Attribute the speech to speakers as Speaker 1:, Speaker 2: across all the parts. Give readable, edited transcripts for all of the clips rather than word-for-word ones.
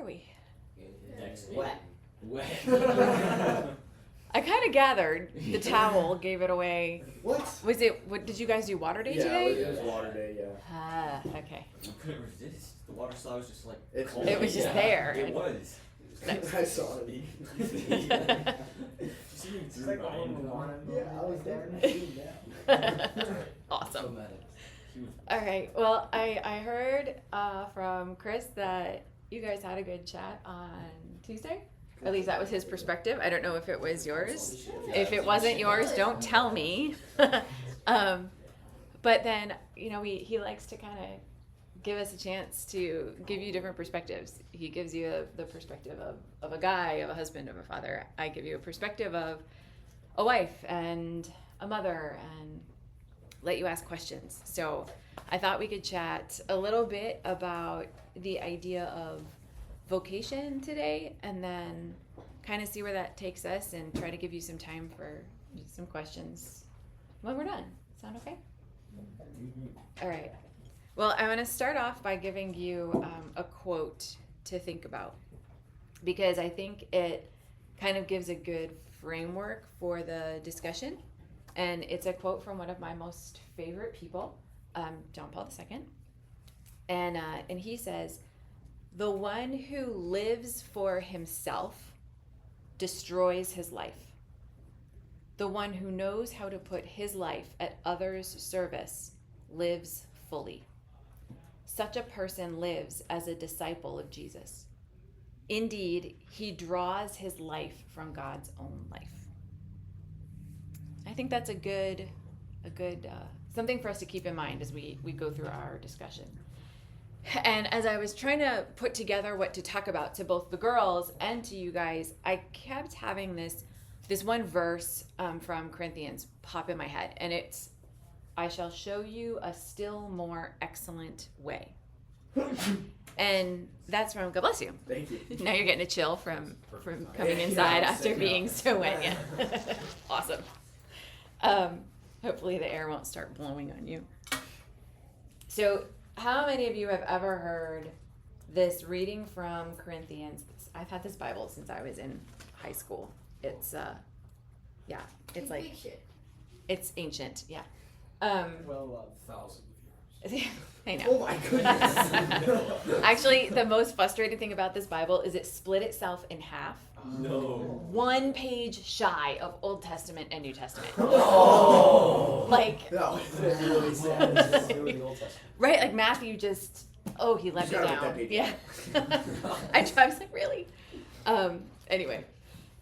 Speaker 1: we?
Speaker 2: Next
Speaker 3: Wet.
Speaker 1: I kind of gathered the towel gave it away.
Speaker 3: What?
Speaker 1: What did you guys do? Water day today?
Speaker 3: Yeah, it was water day, yeah.
Speaker 1: Ah, okay.
Speaker 2: You couldn't resist. The water slide was just like
Speaker 3: It's-
Speaker 2: cold.
Speaker 1: It was just there.
Speaker 2: It was.
Speaker 1: Nice.
Speaker 3: I saw it.
Speaker 2: It's
Speaker 3: like all of them. Yeah, I was there.
Speaker 1: Awesome.
Speaker 2: He was
Speaker 1: All right. Well, I heard from Chris that you guys had a good chat on Tuesday. At least that was his perspective. I don't know if it was yours. If it wasn't yours, don't tell me. But then, he likes to kind of give us a chance to give you different perspectives. He gives you the perspective of a guy, of a husband, of a father. I give you a perspective of a wife and a mother, and let you ask questions. So I thought we could chat a little bit about the idea of vocation today, and then kind of see where that takes us, and try to give you some time for some questions when we're done. Sound okay? All right. Well, I want to start off by giving you a quote to think about, because I think it kind of gives a good framework for the discussion. And it's a quote from one of my most favorite people, John Paul II. And he says, "The one who lives for himself destroys his life. The one who knows how to put his life at others' service lives fully. Such a person lives as a disciple of Jesus. Indeed, he draws his life from God's own life." I think that's a good something for us to keep in mind as we go through our discussion. And as I was trying to put together what to talk about to both the girls and to you guys, I kept having this one verse from Corinthians pop in my head, and it's, "I shall show you a still more excellent way." And that's from, God bless you.
Speaker 3: Thank you.
Speaker 1: Now you're getting a chill from coming inside after being so wet. Yeah. Awesome. Hopefully the air won't start blowing on you. So how many of you have ever heard this reading from Corinthians? I've had this Bible since I was in high school. It's it's like, it's ancient. Yeah.
Speaker 4: Thousands of years.
Speaker 1: I know.
Speaker 3: Oh my goodness.
Speaker 1: Actually, the most frustrating thing about this Bible is it split itself in half.
Speaker 2: no.
Speaker 1: 1 page shy of Old Testament and New Testament.
Speaker 3: Oh.
Speaker 1: Like,
Speaker 3: No, that's really sad.
Speaker 4: Really the Old Testament.
Speaker 1: right? Like Matthew just, he let me
Speaker 3: gotta put
Speaker 1: down.
Speaker 3: that page
Speaker 1: Yeah. I was like, really? Anyway,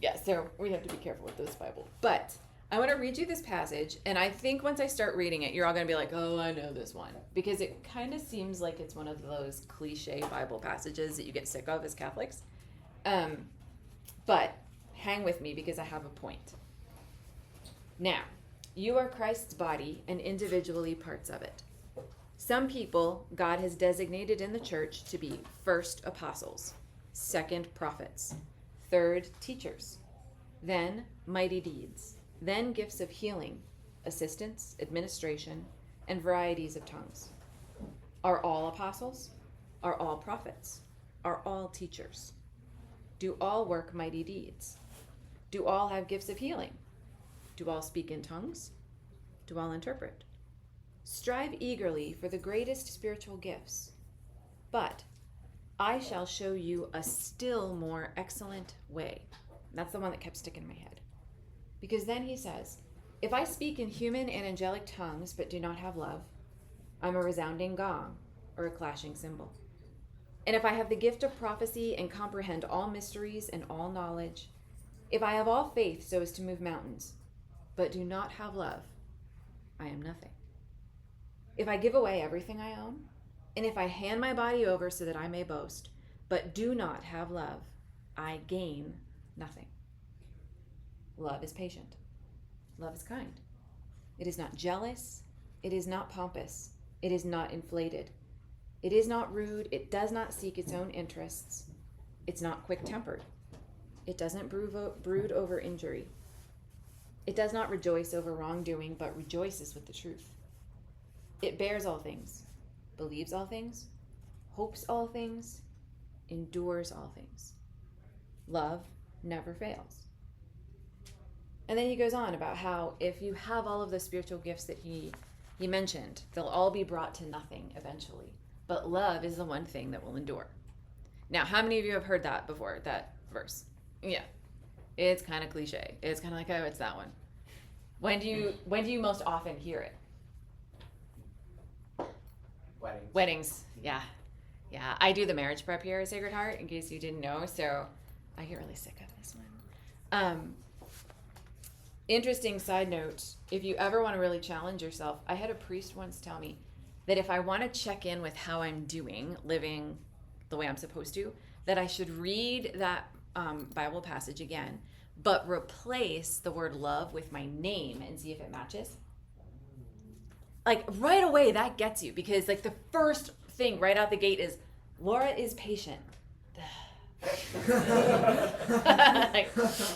Speaker 1: yeah, so we have to be careful with this Bible. But I want to read you this passage, and I think once I start reading it, you're all going to be like, oh, I know this one. Because it kind of seems like it's one of those cliche Bible passages that you get sick of as Catholics. But hang with me because I have a point. Now, you are Christ's body and individually parts of it. Some people God has designated in the church to be first apostles, second prophets, third teachers, then mighty deeds, then gifts of healing, assistance, administration, and varieties of tongues. Are all apostles? Are all prophets? Are all teachers? Do all work mighty deeds? Do all have gifts of healing? Do all speak in tongues? Do all interpret? Strive eagerly for the greatest spiritual gifts. But I shall show you a still more excellent way. That's the one that kept sticking in my head. Because then he says, if I speak in human and angelic tongues but do not have love, I'm a resounding gong or a clashing cymbal. And if I have the gift of prophecy and comprehend all mysteries and all knowledge, if I have all faith so as to move mountains, but do not have love, I am nothing. If I give away everything I own, and if I hand my body over so that I may boast, but do not have love, I gain nothing. Love is patient. Love is kind. It is not jealous. It is not pompous. It is not inflated. It is not rude. It does not seek its own interests. It's not quick-tempered. It doesn't brood over injury. It does not rejoice over wrongdoing, but rejoices with the truth. It bears all things, believes all things, hopes all things, endures all things. Love never fails. And then he goes on about how if you have all of the spiritual gifts that he mentioned, they'll all be brought to nothing eventually. But love is the one thing that will endure. Now, how many of you have heard that before, that verse? Yeah. It's kind of cliche. It's kind of like, oh, it's that one. When do you most often hear it? Weddings. Yeah. Yeah. I do the marriage prep here at Sacred Heart, in case you didn't know, so I get really sick of this one. Interesting side note, if you ever want to really challenge yourself, I had a priest once tell me that if I want to check in with how I'm doing, living the way I'm supposed to, that I should read that Bible passage again, but replace the word love with my name and see if it matches. Like right away, that gets you, because like the first thing right out the gate is Laura is patient. Like,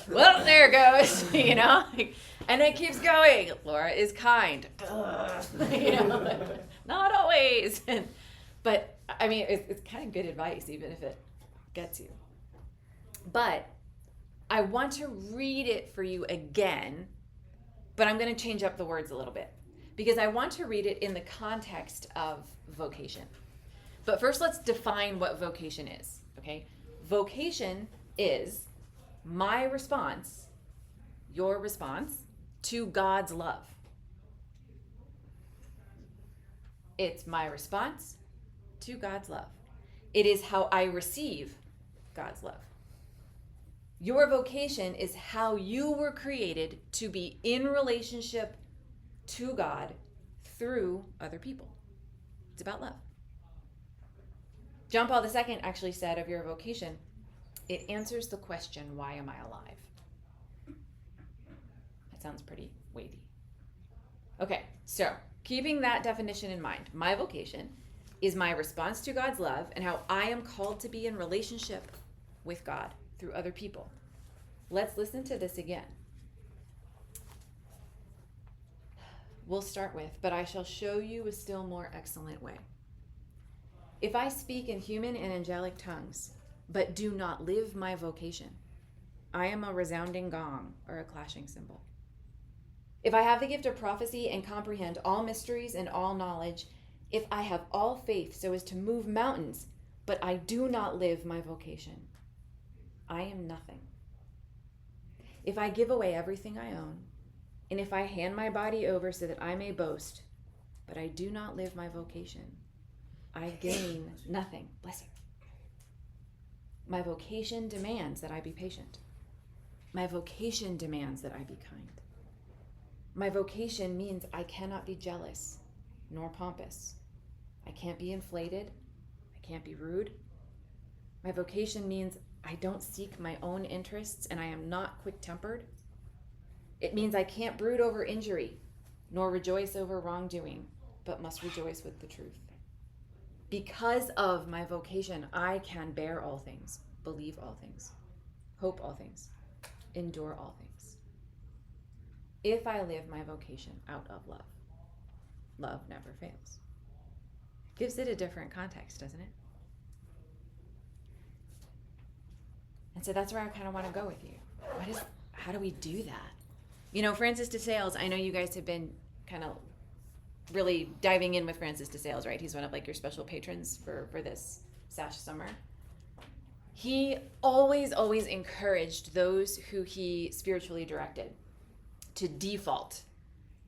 Speaker 1: well, there it goes, you know, and it keeps going. Laura is kind. You know, not always. But I mean, it's kind of good advice, even if it gets you. But I want to read it for you again, but I'm going to change up the words a little bit because I want to read it in the context of vocation. But first, let's define what vocation is, okay? Vocation is my response, your response to God's love. It's my response to God's love. It is how I receive God's love. Your vocation is how you were created to be in relationship to God through other people. It's about love. John Paul II actually said of your vocation, it answers the question, why am I alive? That sounds pretty weighty. Okay, so keeping that definition in mind, my vocation is my response to God's love and how I am called to be in relationship with God through other people. Let's listen to this again. We'll start with, but I shall show you a still more excellent way. If I speak in human and angelic tongues, but do not live my vocation, I am a resounding gong or a clashing cymbal. If I have the gift of prophecy and comprehend all mysteries and all knowledge, if I have all faith so as to move mountains, but I do not live my vocation, I am nothing. If I give away everything I own, and if I hand my body over so that I may boast, but I do not live my vocation, I gain nothing. Bless you. My vocation demands that I be patient. My vocation demands that I be kind. My vocation means I cannot be jealous nor pompous. I can't be inflated. I can't be rude. My vocation means I don't seek my own interests and I am not quick-tempered. It means I can't brood over injury nor rejoice over wrongdoing, but must rejoice with the truth. Because of my vocation, I can bear all things, believe all things, hope all things, endure all things. If I live my vocation out of love, love never fails. Gives it a different context, doesn't it? And so that's where I kind of want to go with you. How do we do that? You know, Francis de Sales, I know you guys have been kind of really diving in with Francis de Sales, right? He's one of like your special patrons for this SASH summer. He always encouraged those who he spiritually directed to default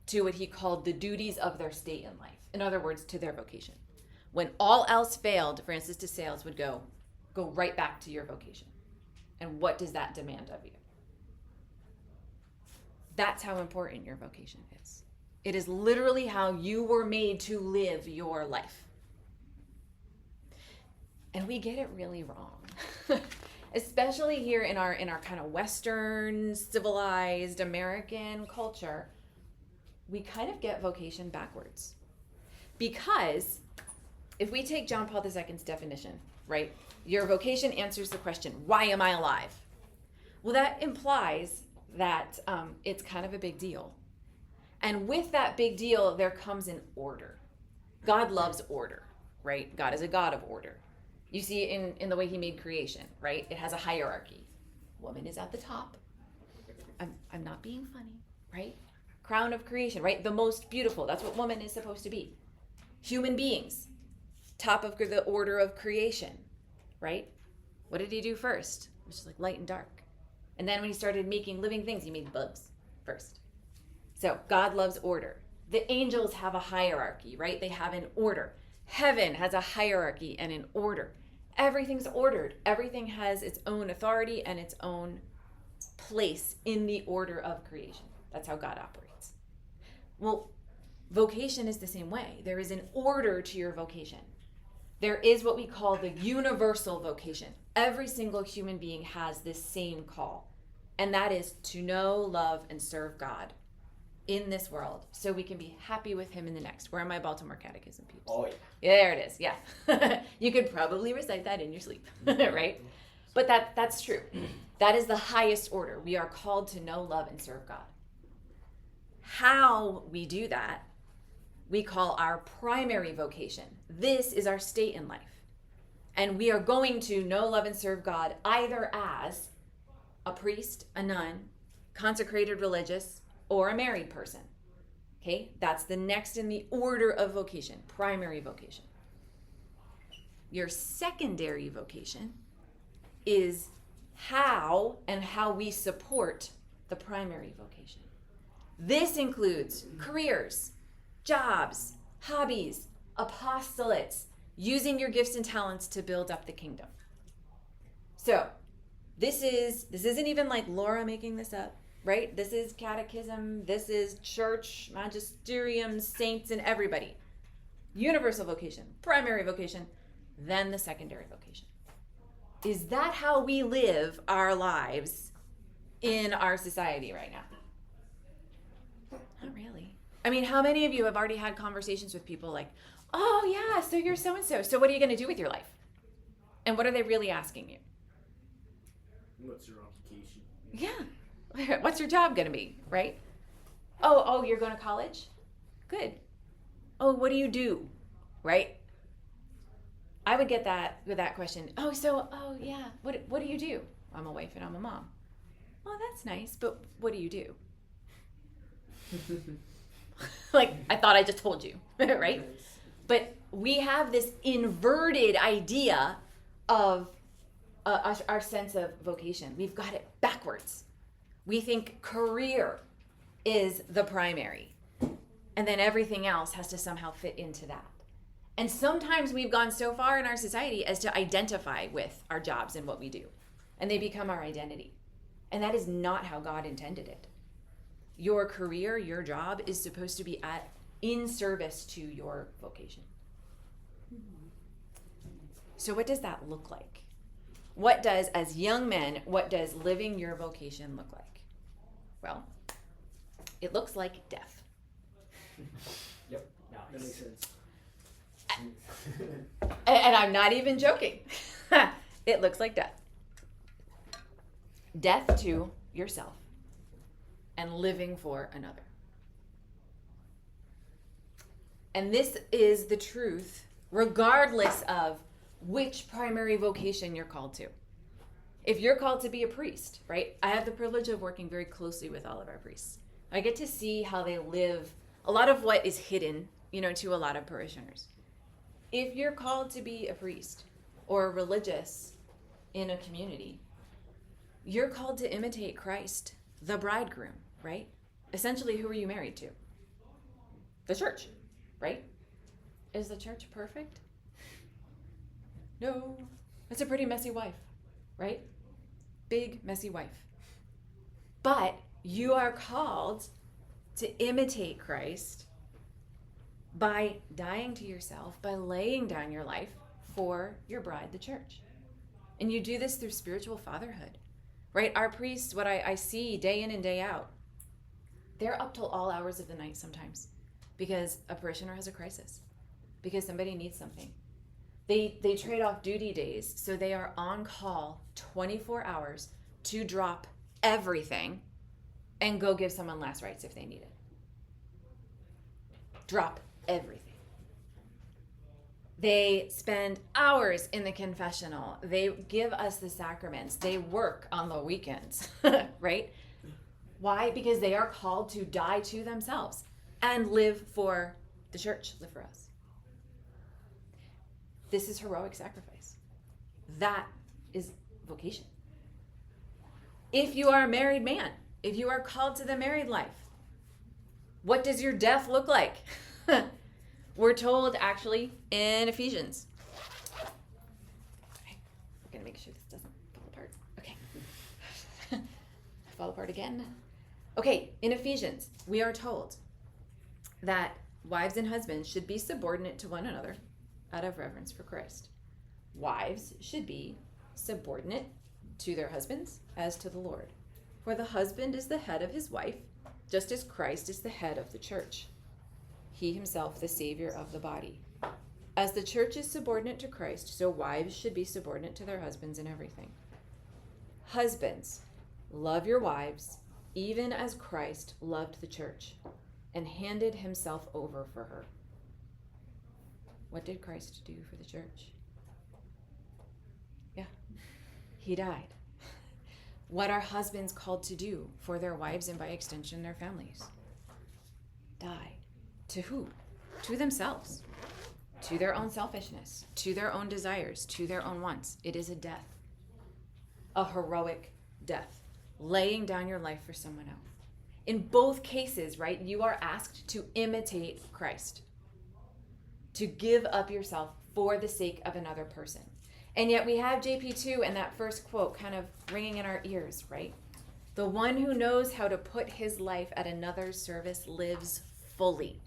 Speaker 1: to what he called the duties of their state in life. In other words, to their vocation. When all else failed, Francis de Sales would go right back to your vocation. And what does that demand of you? That's how important your vocation is. It is literally how you were made to live your life. And we get it really wrong. Especially here in our kind of Western, civilized American culture, we kind of get vocation backwards. Because if we take John Paul II's definition, right? Your vocation answers the question, why am I alive? Well, that implies that it's kind of a big deal. And with that big deal, there comes an order. God loves order, right? God is a God of order. You see in the way he made creation, right? It has a hierarchy. Woman is at the top. I'm not being funny, right? Crown of creation, right? The most beautiful. That's what woman is supposed to be. Human beings, top of the order of creation, right? What did he do first? Which is like light and dark. And then when he started making living things, he made bugs first. So God loves order. The angels have a hierarchy, right? They have an order. Heaven has a hierarchy and an order. Everything's ordered. Everything has its own authority and its own place in the order of creation. That's how God operates. Well, vocation is the same way. There is an order to your vocation. There is what we call the universal vocation. Every single human being has this same call, and that is to know, love, and serve God in this world so we can be happy with him in the next. Where are my Baltimore Catechism peeps?
Speaker 2: Oh, yeah.
Speaker 1: Yeah, there it is. Yeah. You could probably recite that in your sleep, right? But that's true. That is the highest order. We are called to know, love, and serve God. How we do that, we call our primary vocation. This is our state in life. And we are going to know, love, and serve God either as a priest, a nun, consecrated religious, or a married person. Okay? That's the next in the order of vocation, primary vocation. Your secondary vocation is how we support the primary vocation. This includes careers, jobs, hobbies, apostolates, using your gifts and talents to build up the kingdom. So, this isn't even like Laura making this up, right? This is catechism, this is church, magisterium, saints, and everybody. Universal vocation, primary vocation, then the secondary vocation. Is that how we live our lives in our society right now? Not really. I mean, how many of you have already had conversations with people like, oh yeah, so you're so-and-so. So what are you going to do with your life? And what are they really asking you?
Speaker 4: What's your occupation?
Speaker 1: Yeah. What's your job going to be, right? Oh, you're going to college? Good. Oh, what do you do? Right? I would get that with that question. Oh yeah. What do you do? I'm a wife and I'm a mom. Oh, that's nice, but what do you do? Like, I thought I just told you, right? But we have this inverted idea of our sense of vocation. We've got it backwards. We think career is the primary, and then everything else has to somehow fit into that. And sometimes we've gone so far in our society as to identify with our jobs and what we do, and they become our identity. And that is not how God intended it. Your career, your job is supposed to be in service to your vocation. So what does that look like? As young men, what does living your vocation look like? Well, it looks like death.
Speaker 2: Yep.
Speaker 4: That makes sense.
Speaker 1: And I'm not even joking. It looks like death. Death to yourself and living for another. And this is the truth regardless of which primary vocation you're called to. If you're called to be a priest, right? I have the privilege of working very closely with all of our priests. I get to see how they live, a lot of what is hidden, to a lot of parishioners. If you're called to be a priest or a religious in a community, you're called to imitate Christ, the bridegroom, right? Essentially, who are you married to? The church, right? Is the church perfect? No. It's a pretty messy wife, right? Big, messy wife. But you are called to imitate Christ by dying to yourself, by laying down your life for your bride, the church. And you do this through spiritual fatherhood, right? Our priests, what I see day in and day out, they're up till all hours of the night sometimes because a parishioner has a crisis, because somebody needs something. They trade off duty days, so they are on call 24 hours to drop everything and go give someone last rites if they need it. Drop everything. They spend hours in the confessional. They give us the sacraments. They work on the weekends, right? Why? Because they are called to die to themselves and live for the church, live for us. This is heroic sacrifice. That is vocation. If you are a married man, if you are called to the married life, what does your death look like? We're told actually in Ephesians. Okay, I'm gonna make sure this doesn't fall apart. Okay. Fall apart again. Okay, in Ephesians, we are told that wives and husbands should be subordinate to one another out of reverence for Christ. Wives should be subordinate to their husbands as to the Lord. For the husband is the head of his wife, just as Christ is the head of the church. He himself the Savior of the body. As the church is subordinate to Christ, so wives should be subordinate to their husbands in everything. Husbands, love your wives, even as Christ loved the church and handed himself over for her. What did Christ do for the church? Yeah, he died. What are husbands called to do for their wives and by extension their families? Die. To who? To themselves. To their own selfishness, to their own desires, to their own wants. It is a death. A heroic death. Laying down your life for someone else. In both cases, right, you are asked to imitate Christ. To give up yourself for the sake of another person. And yet we have JP2 and that first quote kind of ringing in our ears, right? The one who knows how to put his life at another's service lives fully.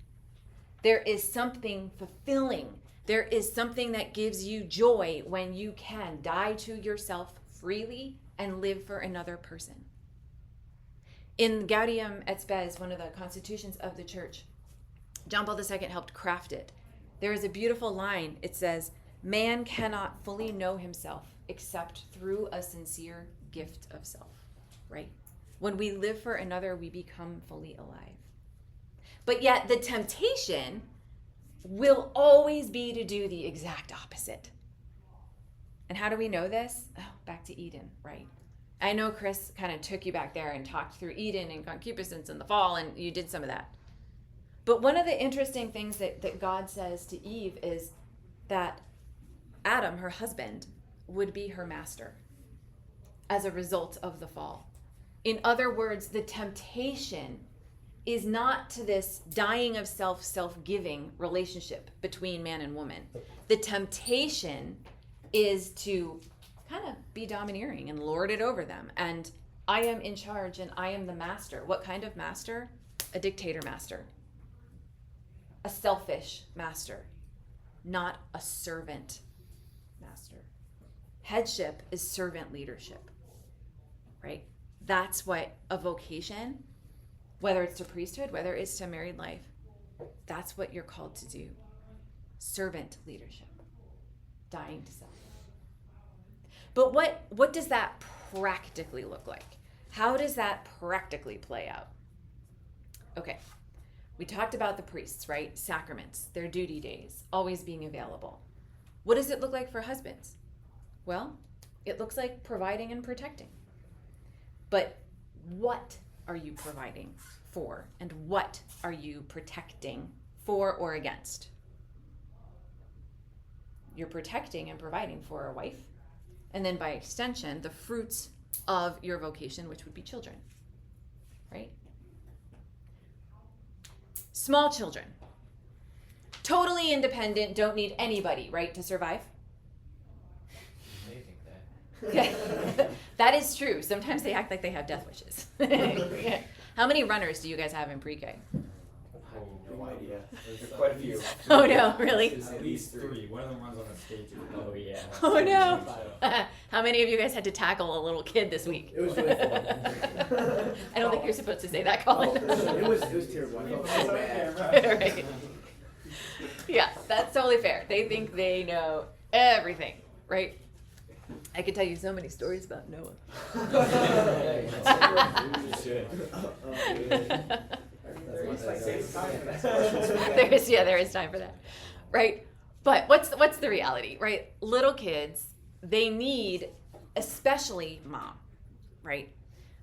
Speaker 1: There is something fulfilling. There is something that gives you joy when you can die to yourself freely and live for another person. In Gaudium et Spes, one of the constitutions of the church, John Paul II helped craft it. There is a beautiful line. It says, man cannot fully know himself except through a sincere gift of self, right? When we live for another, we become fully alive. But yet the temptation will always be to do the exact opposite. And how do we know this? Oh, back to Eden, right? I know Chris kind of took you back there and talked through Eden and concupiscence in the fall, and you did some of that. But one of the interesting things that God says to Eve is that Adam, her husband, would be her master as a result of the fall. In other words, the temptation is not to this dying of self-giving relationship between man and woman. The temptation is to kind of be domineering and lord it over them. And I am in charge and I am the master. What kind of master? A dictator master. A selfish master, not a servant master. Headship is servant leadership, right? That's what a vocation, whether it's to priesthood, whether it's to married life, that's what you're called to do. Servant leadership, dying to self. But what does that practically look like? How does that practically play out? Okay, we talked about the priests, right? Sacraments, their duty days, always being available. What does it look like for husbands? Well, it looks like providing and protecting. But what are you providing for, and what are you protecting for or against? You're protecting and providing for a wife, and then by extension, the fruits of your vocation, which would be children, right? Small children, totally independent, don't need anybody, right, to survive?
Speaker 2: They think that.
Speaker 1: Okay. That is true. Sometimes they act like they have death wishes. How many runners do you guys have in pre-K?
Speaker 2: No idea. There's quite a few.
Speaker 1: Oh no, really?
Speaker 2: At least three. One of them runs on a stage. Oh yeah.
Speaker 1: Oh no. How many of you guys had to tackle a little kid this week?
Speaker 3: It was really fun.
Speaker 1: I don't think you're supposed to say that, Colin.
Speaker 3: It was terrible. I felt so bad.
Speaker 1: Right. Yeah, that's totally fair. They think they know everything, right? I could tell you so many stories about Noah. There is time for that, right? But what's the reality, right? Little kids, they need, especially mom, right?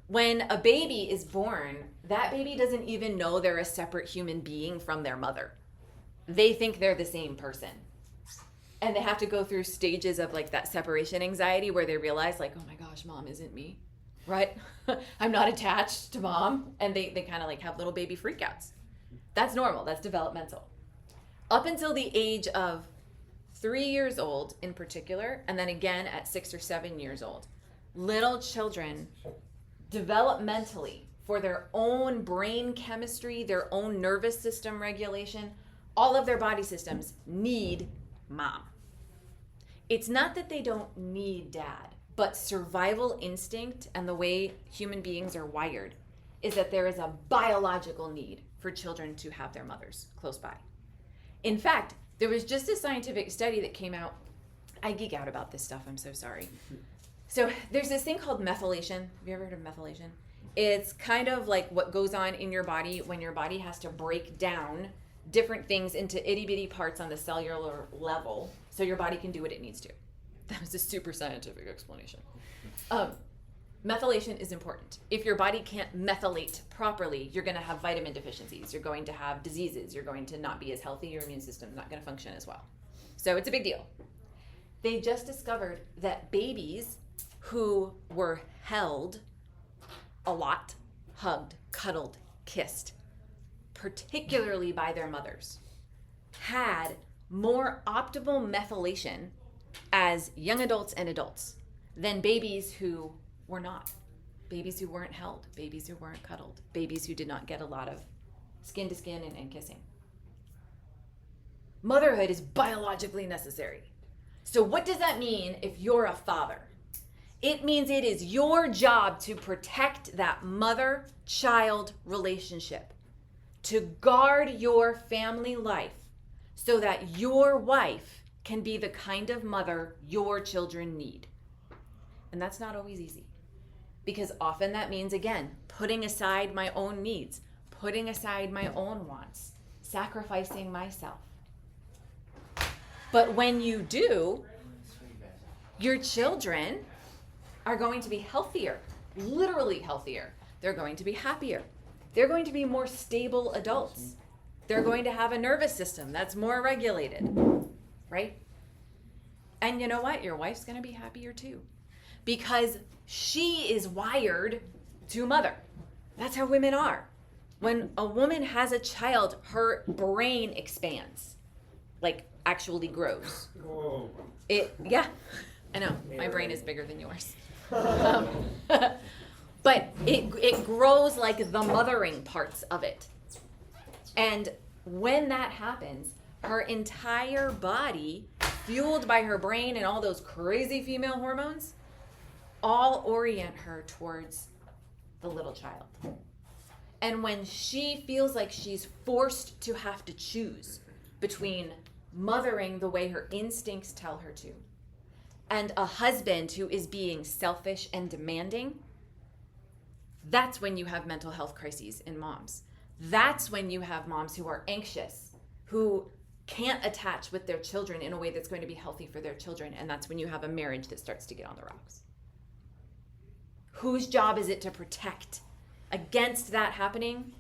Speaker 1: When a baby is born, that baby doesn't even know they're a separate human being from their mother. They think they're the same person. And they have to go through stages of like that separation anxiety where they realize like, oh my gosh, mom isn't me, right? I'm not attached to mom. And they kind of like have little baby freakouts. That's normal, that's developmental. Up until the age of 3 years old in particular, and then again at 6 or 7 years old, little children developmentally, for their own brain chemistry, their own nervous system regulation, all of their body systems need mom. It's not that they don't need dad, but survival instinct and the way human beings are wired is that there is a biological need for children to have their mothers close by. In fact, there was just a scientific study that came out. I geek out about this stuff, I'm so sorry. So there's this thing called methylation. Have you ever heard of methylation? It's kind of like what goes on in your body when your body has to break down different things into itty bitty parts on the cellular level so your body can do what it needs to. That was a super scientific explanation. Methylation is important. If your body can't methylate properly, you're going to have vitamin deficiencies. You're going to have diseases. You're going to not be as healthy. Your immune system's not going to function as well. So it's a big deal. They just discovered that babies who were held a lot, hugged, cuddled, kissed, particularly by their mothers, had more optimal methylation as young adults and adults than babies who were not. Babies who weren't held, babies who weren't cuddled, babies who did not get a lot of skin to skin and kissing. Motherhood is biologically necessary. So what does that mean if you're a father? It means it is your job to protect that mother-child relationship, to guard your family life so that your wife can be the kind of mother your children need. And that's not always easy, because often that means, again, putting aside my own needs, putting aside my own wants, sacrificing myself. But when you do, your children are going to be healthier, literally healthier. They're going to be happier. They're going to be more stable adults. They're going to have a nervous system that's more regulated, right? And you know what? Your wife's going to be happier too, because she is wired to mother. That's how women are. When a woman has a child, her brain expands, like actually grows.
Speaker 2: Whoa.
Speaker 1: Yeah, I know. My brain is bigger than yours. But it grows like the mothering parts of it. And when that happens, her entire body, fueled by her brain and all those crazy female hormones, all orient her towards the little child. And when she feels like she's forced to have to choose between mothering the way her instincts tell her to and a husband who is being selfish and demanding, that's when you have mental health crises in moms. That's when you have moms who are anxious, who can't attach with their children in a way that's going to be healthy for their children, and that's when you have a marriage that starts to get on the rocks. Whose job is it to protect against that happening?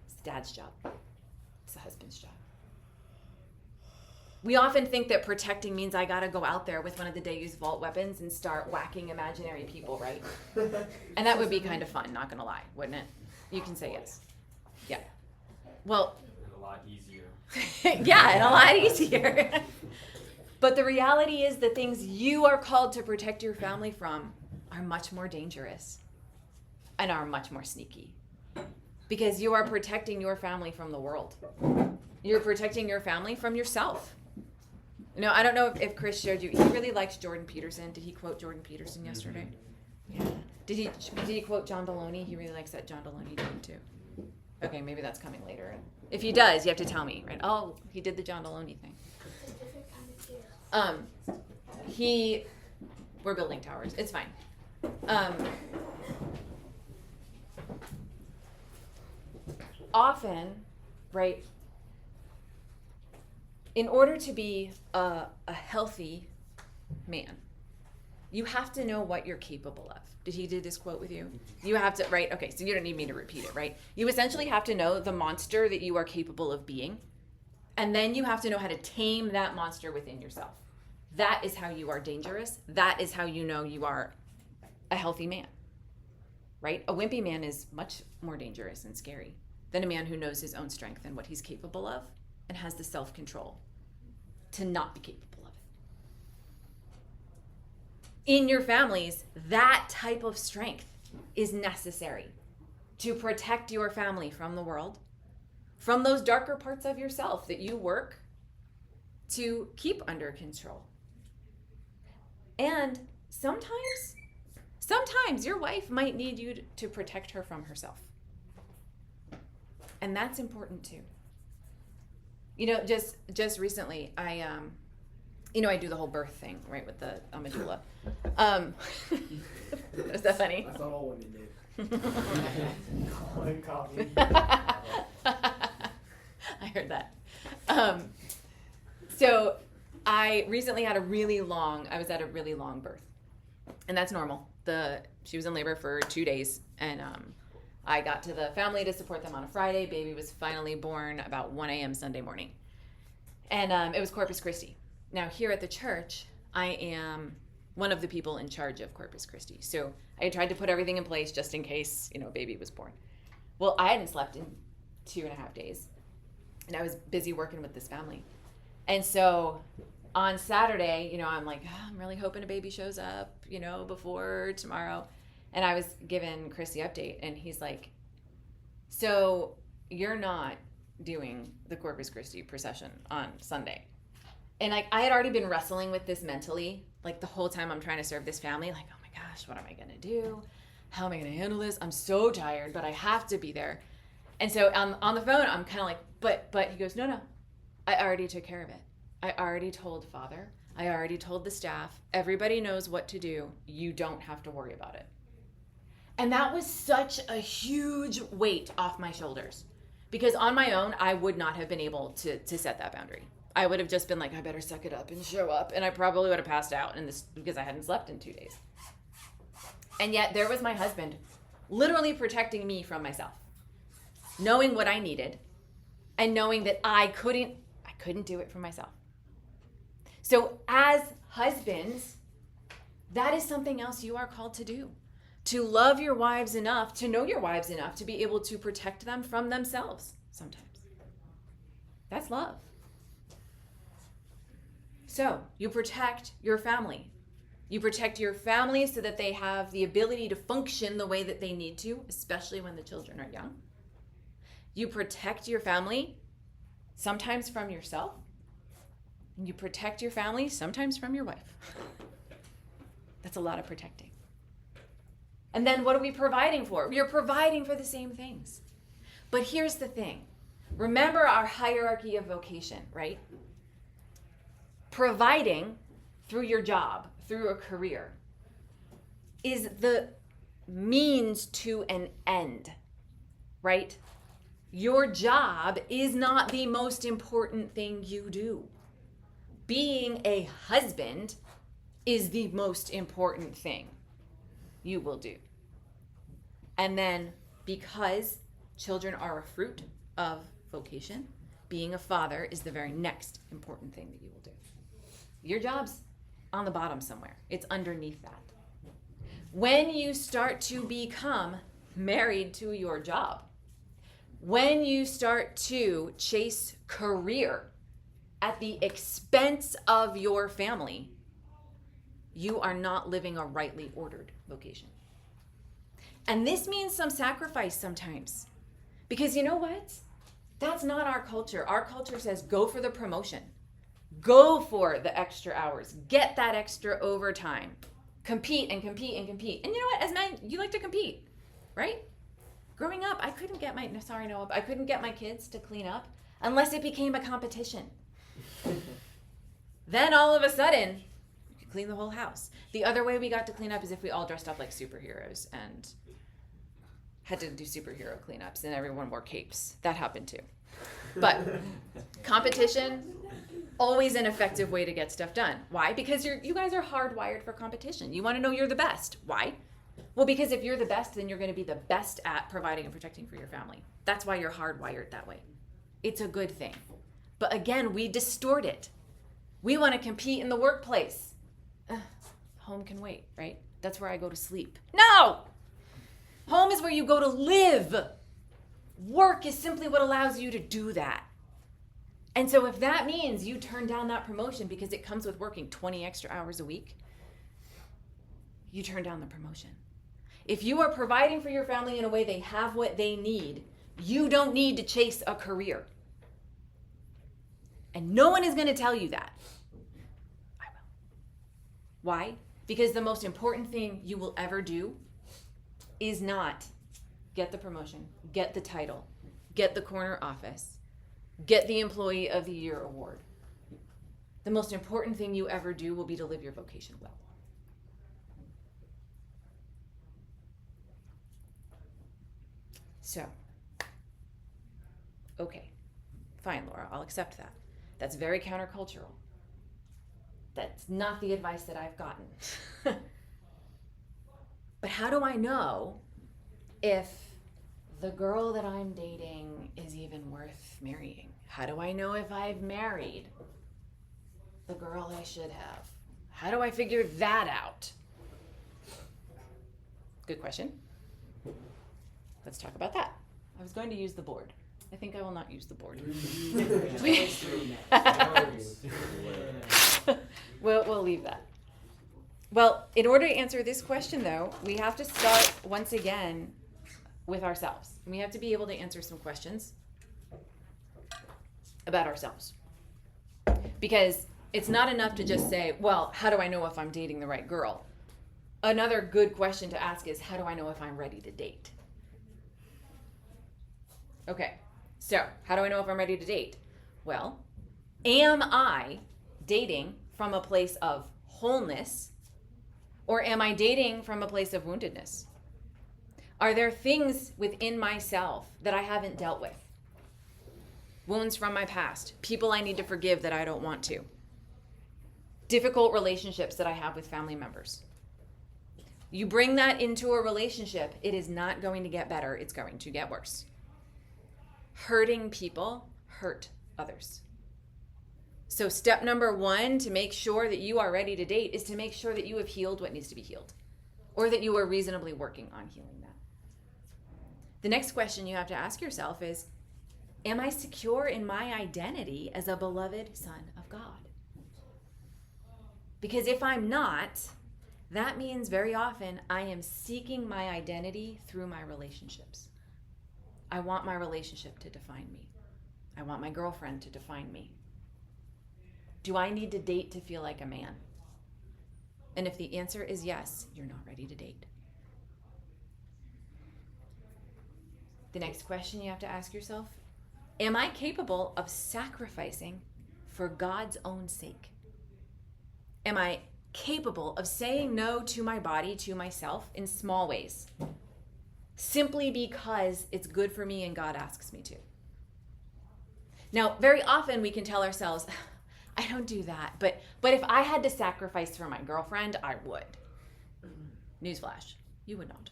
Speaker 1: It's dad's job. It's the husband's job. We often think that protecting means I gotta go out there with one of the Deus vault weapons and start whacking imaginary people, right? And that would be kind of fun, not gonna lie, wouldn't it? You can say yes. Yeah. Well,
Speaker 2: It's a lot easier.
Speaker 1: yeah, and a lot easier. But the reality is the things you are called to protect your family from are much more dangerous and are much more sneaky, because you are protecting your family from the world. You're protecting your family from yourself. You know, I don't know if Chris showed you. He really likes Jordan Peterson. Did he quote Jordan Peterson yesterday? Yeah. Did he quote John Deloney? He really likes that John Deloney dude too. Okay, maybe that's coming later. If he does, you have to tell me, right? Oh, he did the John Deloney thing. We're building towers. It's fine. Often, right, in order to be a healthy man, you have to know what you're capable of. Did he do this quote with you? You have to, right? Okay, so you don't need me to repeat it, right? You essentially have to know the monster that you are capable of being, and then you have to know how to tame that monster within yourself. That is how you are dangerous. That is how you know you are a healthy man, right? A wimpy man is much more dangerous and scary than a man who knows his own strength and what he's capable of and has the self-control to not be capable of it. In your families, that type of strength is necessary to protect your family from the world, from those darker parts of yourself that you work to keep under control. And sometimes your wife might need you to protect her from herself. And that's important too. Just recently, I do the whole birth thing, right, with the doula. Is that funny?
Speaker 4: I thought all women did.
Speaker 1: I heard that. So I recently had I was at a really long birth. And that's normal. She was in labor for 2 days, and I got to the family to support them on a Friday. Baby was finally born about 1 a.m. Sunday morning. And it was Corpus Christi. Now, here at the church, I am one of the people in charge of Corpus Christi. So I tried to put everything in place just in case, baby was born. Well, I hadn't slept in 2.5 days, and I was busy working with this family. And so on Saturday, I'm like, I'm really hoping a baby shows up, before tomorrow. And I was giving Chris the update, and he's like, so you're not doing the Corpus Christi procession on Sunday. And I had already been wrestling with this mentally, like the whole time I'm trying to serve this family, like, oh my gosh, what am I going to do? How am I going to handle this? I'm so tired, but I have to be there. And so on the phone, I'm kind of like, but he goes, no, I already took care of it. I already told Father. I already told the staff. Everybody knows what to do. You don't have to worry about it. And that was such a huge weight off my shoulders, because on my own, I would not have been able to set that boundary. I would have just been like, I better suck it up and show up. And I probably would have passed out because I hadn't slept in 2 days. And yet there was my husband literally protecting me from myself, knowing what I needed and knowing that I couldn't do it for myself. So as husbands, that is something else you are called to do. To love your wives enough, to know your wives enough, to be able to protect them from themselves sometimes. That's love. So you protect your family. You protect your family so that they have the ability to function the way that they need to, especially when the children are young. You protect your family sometimes from yourself. And you protect your family sometimes from your wife. That's a lot of protecting. And then what are we providing for? You're providing for the same things. But here's the thing. Remember our hierarchy of vocation, right? Providing through your job, through a career, is the means to an end, right? Your job is not the most important thing you do. Being a husband is the most important thing you will do. And then, because children are a fruit of vocation, being a father is the very next important thing that you will do. Your job's on the bottom somewhere. It's underneath that. When you start to become married to your job, when you start to chase career at the expense of your family, you are not living a rightly ordered vocation. And this means some sacrifice sometimes. Because you know what? That's not our culture. Our culture says go for the promotion. Go for the extra hours. Get that extra overtime. Compete and compete and compete. And you know what? As men, you like to compete, right? Growing up, I couldn't get my kids to clean up unless it became a competition. Then all of a sudden, you could clean the whole house. The other way we got to clean up is if we all dressed up like superheroes and had to do superhero cleanups and everyone wore capes. That happened too. But competition, always an effective way to get stuff done. Why? Because you guys are hardwired for competition. You want to know you're the best. Why? Well, because if you're the best, then you're going to be the best at providing and protecting for your family. That's why you're hardwired that way. It's a good thing. But again, we distort it. We want to compete in the workplace. Home can wait, right? That's where I go to sleep. No! Home is where you go to live. Work is simply what allows you to do that. And so if that means you turn down that promotion because it comes with working 20 extra hours a week, you turn down the promotion. If you are providing for your family in a way they have what they need, you don't need to chase a career. And no one is going to tell you that. I will. Why? Because the most important thing you will ever do is not get the promotion, get the title, get the corner office, get the Employee of the Year award. The most important thing you ever do will be to live your vocation well. So, okay, fine, Laura, I'll accept that. That's very countercultural. That's not the advice that I've gotten. But how do I know if the girl that I'm dating is even worth marrying? How do I know if I've married the girl I should have? How do I figure that out? Good question. Let's talk about that. I was going to use the board. I think I will not use the board. We'll leave that. Well, in order to answer this question, though, we have to start once again with ourselves. And we have to be able to answer some questions about ourselves. Because it's not enough to just say, well, how do I know if I'm dating the right girl? Another good question to ask is, how do I know if I'm ready to date? Okay, so how do I know if I'm ready to date? Well, am I dating from a place of wholeness, or am I dating from a place of woundedness? Are there things within myself that I haven't dealt with? Wounds from my past, people I need to forgive that I don't want to, difficult relationships that I have with family members. You bring that into a relationship, it is not going to get better, it's going to get worse. Hurting people hurt others. So step number 1 to make sure that you are ready to date is to make sure that you have healed what needs to be healed, or that you are reasonably working on healing that. The next question you have to ask yourself is, am I secure in my identity as a beloved son of God? Because if I'm not, that means very often I am seeking my identity through my relationships. I want my relationship to define me. I want my girlfriend to define me. Do I need to date to feel like a man? And if the answer is yes, you're not ready to date. The next question you have to ask yourself, am I capable of sacrificing for God's own sake? Am I capable of saying no to my body, to myself, in small ways, simply because it's good for me and God asks me to? Now, very often we can tell ourselves, I don't do that, but if I had to sacrifice for my girlfriend, I would. Newsflash, you would not.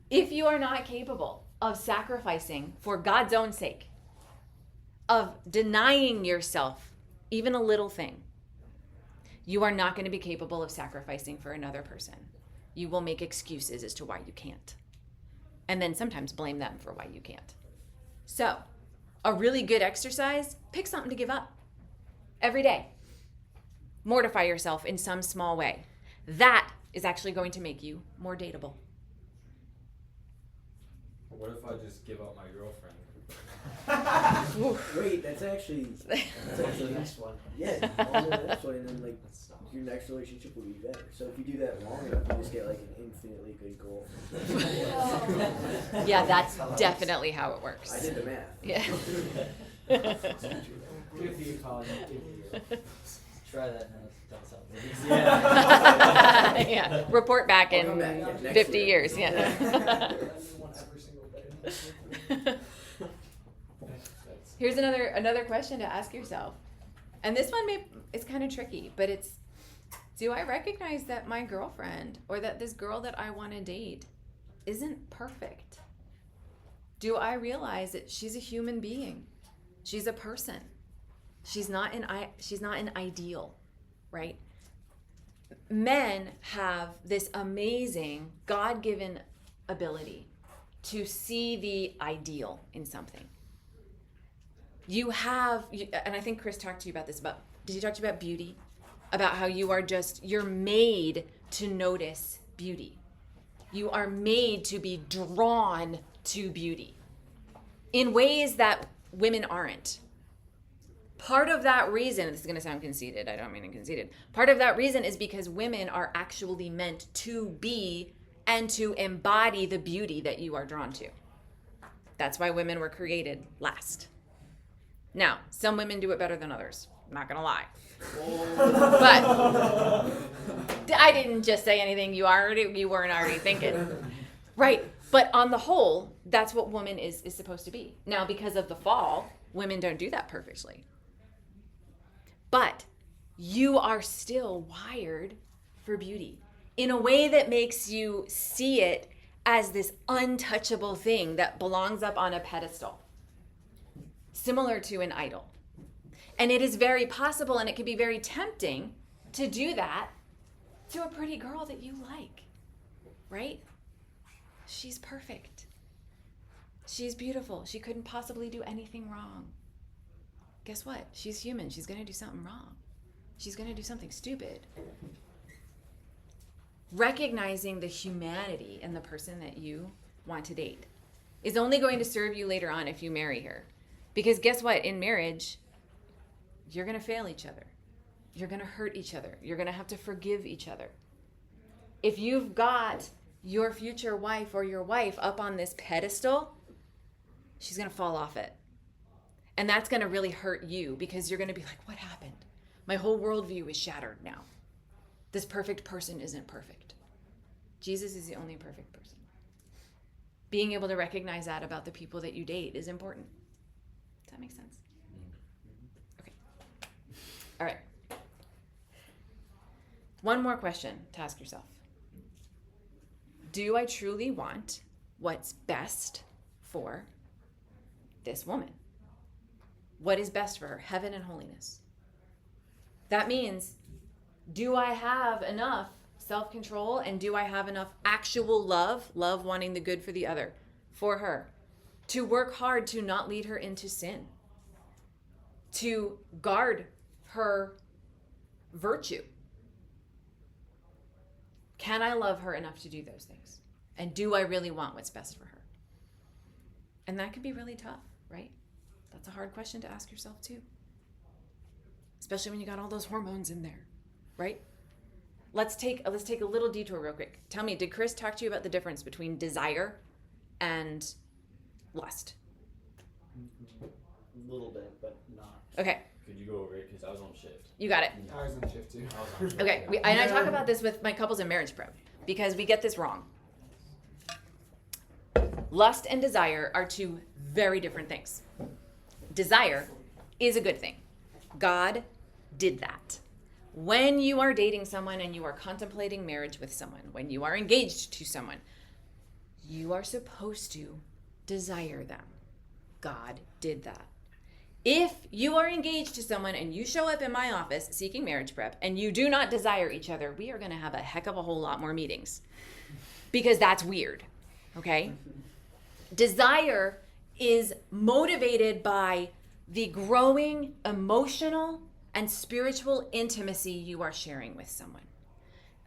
Speaker 1: If you are not capable of sacrificing for God's own sake, of denying yourself even a little thing, you are not going to be capable of sacrificing for another person. You will make excuses as to why you can't. And then sometimes blame them for why you can't. So, a really good exercise, pick something to give up. Every day. Mortify yourself in some small way. That is actually going to make you more dateable.
Speaker 2: What if I just give up my girlfriend?
Speaker 3: Wait, that's actually
Speaker 4: the next one.
Speaker 3: yeah. Also the next one, and then like your next relationship will be better. So if you do that long enough, you just get like an infinitely good goal.
Speaker 1: Yeah, that's definitely how it works.
Speaker 3: I did the math.
Speaker 1: Yeah.
Speaker 4: Good for you, Colin. Good for you.
Speaker 2: Try that now. Don't sound good.
Speaker 1: Yeah. Report back
Speaker 3: I'll
Speaker 1: in
Speaker 3: come back, yeah, next
Speaker 1: 50
Speaker 3: year.
Speaker 1: years. Yeah.
Speaker 4: Every single day.
Speaker 1: Here's another question to ask yourself. And this one it's kind of tricky, but it's, do I recognize that my girlfriend or that this girl that I want to date isn't perfect? Do I realize that she's a human being? She's a person. She's not an ideal, right? Men have this amazing God-given ability to see the ideal in something. And I think Chris talked to you about this, did he talk to you about beauty? About how you're made to notice beauty. You are made to be drawn to beauty in ways that women aren't. Part of that reason, this is going to sound conceited, I don't mean conceited. Part of that reason is because women are actually meant to be and to embody the beauty that you are drawn to. That's why women were created last. Now, some women do it better than others. I'm not going to lie. But I didn't just say anything you weren't already thinking. Right. But on the whole, that's what woman is supposed to be. Now, because of the fall, women don't do that perfectly. But you are still wired for beauty in a way that makes you see it as this untouchable thing that belongs up on a pedestal, similar to an idol. And it is very possible, and it can be very tempting to do that to a pretty girl that you like, right? She's perfect. She's beautiful. She couldn't possibly do anything wrong. Guess what? She's human. She's going to do something wrong. She's going to do something stupid. Recognizing the humanity in the person that you want to date is only going to serve you later on if you marry her. Because guess what? In marriage, you're going to fail each other. You're going to hurt each other. You're going to have to forgive each other. If you've got your future wife or your wife up on this pedestal, she's going to fall off it. And that's going to really hurt you because you're going to be like, what happened? My whole worldview is shattered now. This perfect person isn't perfect. Jesus is the only perfect person. Being able to recognize that about the people that you date is important. Does that make sense? Okay. All right. One more question to ask yourself. Do I truly want what's best for this woman? What is best for her? Heaven and holiness. That means, do I have enough self-control and do I have enough actual love wanting the good for the other, for her, to work hard to not lead her into sin, to guard her virtue? Can I love her enough to do those things? And do I really want what's best for her? And that can be really tough, right? That's a hard question to ask yourself too. Especially when you got all those hormones in there, right? Let's take a little detour real quick. Tell me, did Chris talk to you about the difference between desire and lust?
Speaker 3: A little bit, but not.
Speaker 1: Okay.
Speaker 2: Could you go over it? Because I was on shift.
Speaker 1: You got it.
Speaker 4: I was on shift too.
Speaker 2: I was on
Speaker 1: Okay. And I talk about this with my couples in marriage prep because we get this wrong. Lust and desire are two very different things. Desire is a good thing. God did that. When you are dating someone and you are contemplating marriage with someone, when you are engaged to someone, you are supposed to desire them. God did that. If you are engaged to someone and you show up in my office seeking marriage prep and you do not desire each other, we are going to have a heck of a whole lot more meetings because that's weird, okay? Desire is motivated by the growing emotional and spiritual intimacy you are sharing with someone.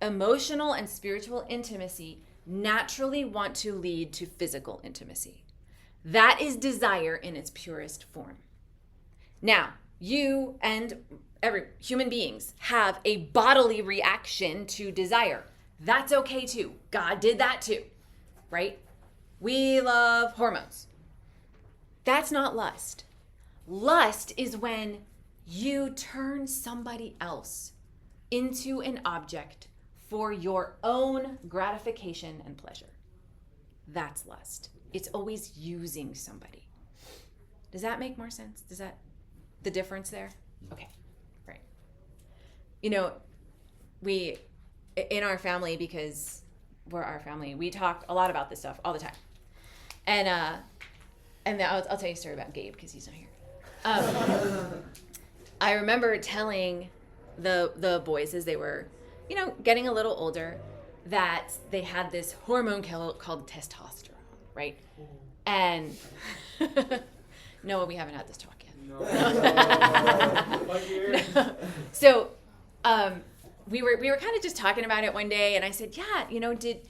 Speaker 1: Emotional and spiritual intimacy naturally want to lead to physical intimacy. That is desire in its purest form. Now, you and human beings have a bodily reaction to desire. That's okay too. God did that too, right? We love hormones. That's not lust. Lust is when you turn somebody else into an object for your own gratification and pleasure. That's lust. It's always using somebody. Does that make more sense? The difference there? Okay. we, in our family, because we're our family, we talk a lot about this stuff all the time. And I'll tell you a story about Gabe because he's not here. I remember telling the boys as they were, getting a little older, that they had this hormone called testosterone, right? And no, we haven't had this talk yet.
Speaker 4: No.
Speaker 1: No. So we were kind of just talking about it one day, and I said, yeah, did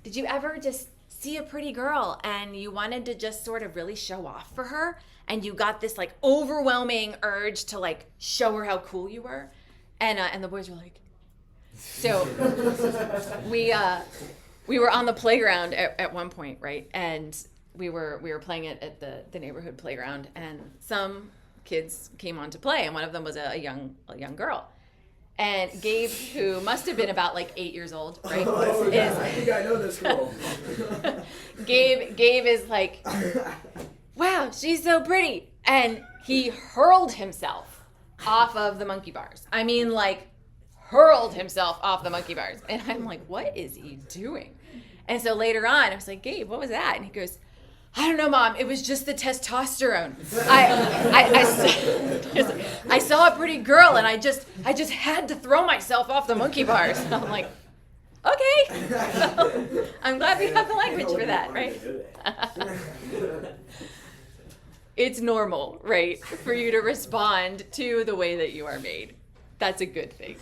Speaker 1: you ever just see a pretty girl and you wanted to just sort of really show off for her, and you got this like overwhelming urge to like show her how cool you were? And the boys were like, so we were on the playground at one point, right? And we were playing it at the neighborhood playground, and some kids came on to play, and one of them was a young girl. And Gabe, who must have been about like 8 years old, right?
Speaker 3: Oh, yeah. I think I know this girl.
Speaker 1: Gabe is like, wow, she's so pretty. And he hurled himself off of the monkey bars. I mean, like, hurled himself off the monkey bars. And I'm like, what is he doing? And so later on, I was like, Gabe, what was that? And he goes, I don't know, Mom. It was just the testosterone. I saw a pretty girl, and I just had to throw myself off the monkey bars. And I'm like, okay. I'm glad we have the language for that, right? It's normal, right, for you to respond to the way that you are made. That's a good thing.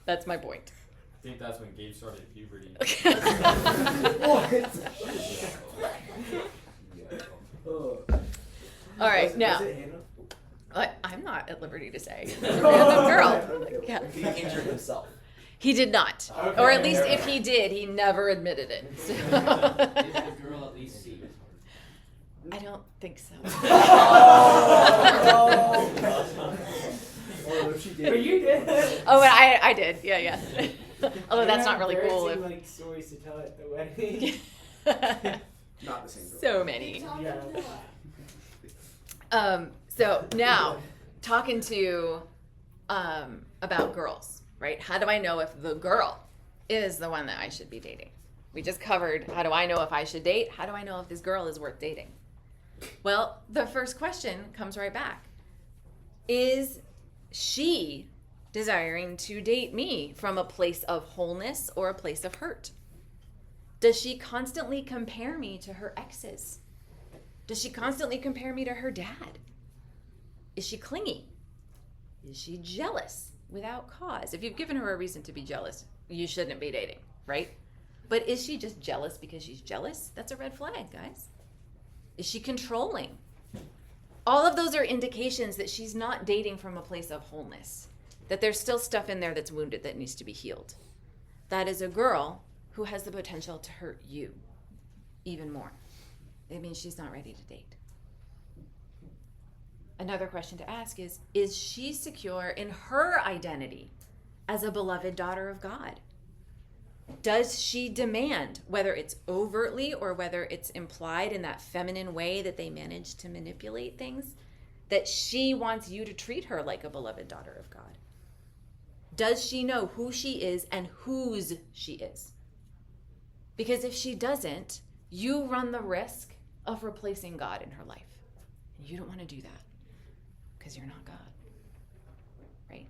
Speaker 1: That's my point.
Speaker 2: I think that's when Gabe started puberty.
Speaker 1: All right, now.
Speaker 3: Was it Hannah?
Speaker 1: I'm not at liberty to say. Random girl. Yeah.
Speaker 4: He injured himself.
Speaker 1: He did not.
Speaker 4: Okay.
Speaker 1: Or at least if he did, he never admitted it. So.
Speaker 5: Did the girl at least see?
Speaker 1: I don't think so.
Speaker 3: Oh, she did.
Speaker 4: But you did.
Speaker 1: Oh, and I did. Yeah. Although that's not really cool.
Speaker 4: Embarrassing, like stories to tell at the wedding.
Speaker 3: Not the same girl.
Speaker 1: So many.
Speaker 4: Yeah.
Speaker 1: So now, talking to about girls, right? How do I know if the girl is the one that I should be dating? We just covered, how do I know if I should date? How do I know if this girl is worth dating? Well, the first question comes right back. Is she desiring to date me from a place of wholeness or a place of hurt? Does she constantly compare me to her exes? Does she constantly compare me to her dad? Is she clingy? Is she jealous without cause? If you've given her a reason to be jealous, you shouldn't be dating, right? But is she just jealous because she's jealous? That's a red flag, guys. Is she controlling? All of those are indications that she's not dating from a place of wholeness, that there's still stuff in there that's wounded that needs to be healed. That is a girl who has the potential to hurt you even more. It means she's not ready to date. Another question to ask is she secure in her identity as a beloved daughter of God? Does she demand, whether it's overtly or whether it's implied in that feminine way that they manage to manipulate things, that she wants you to treat her like a beloved daughter of God? Does she know who she is and whose she is? Because if she doesn't, you run the risk of replacing God in her life. And you don't want to do that because you're not God, right?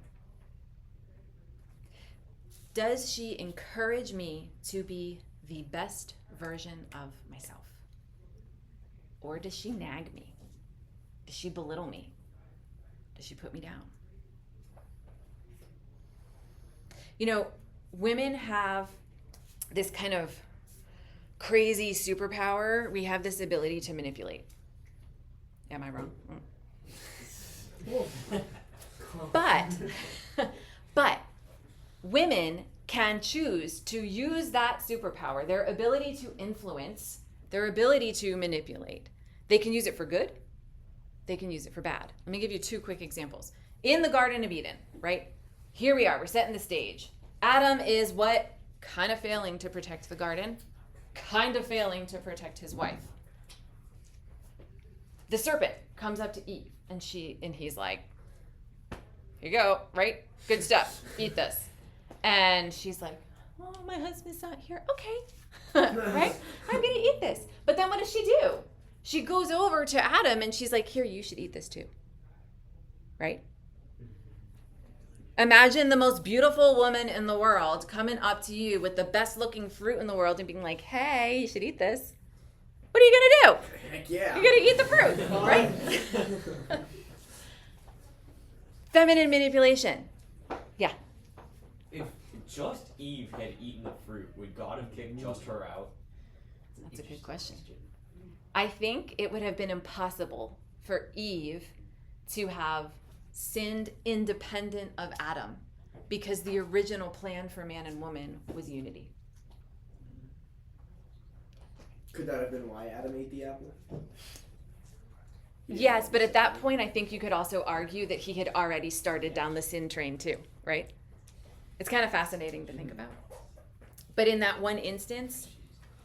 Speaker 1: Does she encourage me to be the best version of myself? Or does she nag me? Does she belittle me? Does she put me down? You know, women have this kind of crazy superpower. We have this ability to manipulate. Am I wrong? But women can choose to use that superpower, their ability to influence, their ability to manipulate. They can use it for good. They can use it for bad. Let me give you two quick examples. In the Garden of Eden, right? Here we are. We're setting the stage. Adam is what? Kind of failing to protect the garden. Kind of failing to protect his wife. The serpent comes up to Eve, and he's like, you go, right? Good stuff. Eat this. And she's like, oh, my husband's not here. Okay. Right? I'm going to eat this. But then what does she do? She goes over to Adam and she's like, here, you should eat this too. Right? Imagine the most beautiful woman in the world coming up to you with the best looking fruit in the world and being like, hey, you should eat this. What are you going to do?
Speaker 3: Heck yeah.
Speaker 1: You're going to eat the fruit, right? Feminine manipulation. Yeah.
Speaker 2: If just Eve had eaten the fruit, would God have kicked just her out?
Speaker 1: That's a good question. I think it would have been impossible for Eve to have sinned independent of Adam because the original plan for man and woman was unity.
Speaker 3: Could that have been why Adam ate the apple?
Speaker 1: Yes, but at that point, I think you could also argue that he had already started down the sin train too, right? It's kind of fascinating to think about. But in that one instance,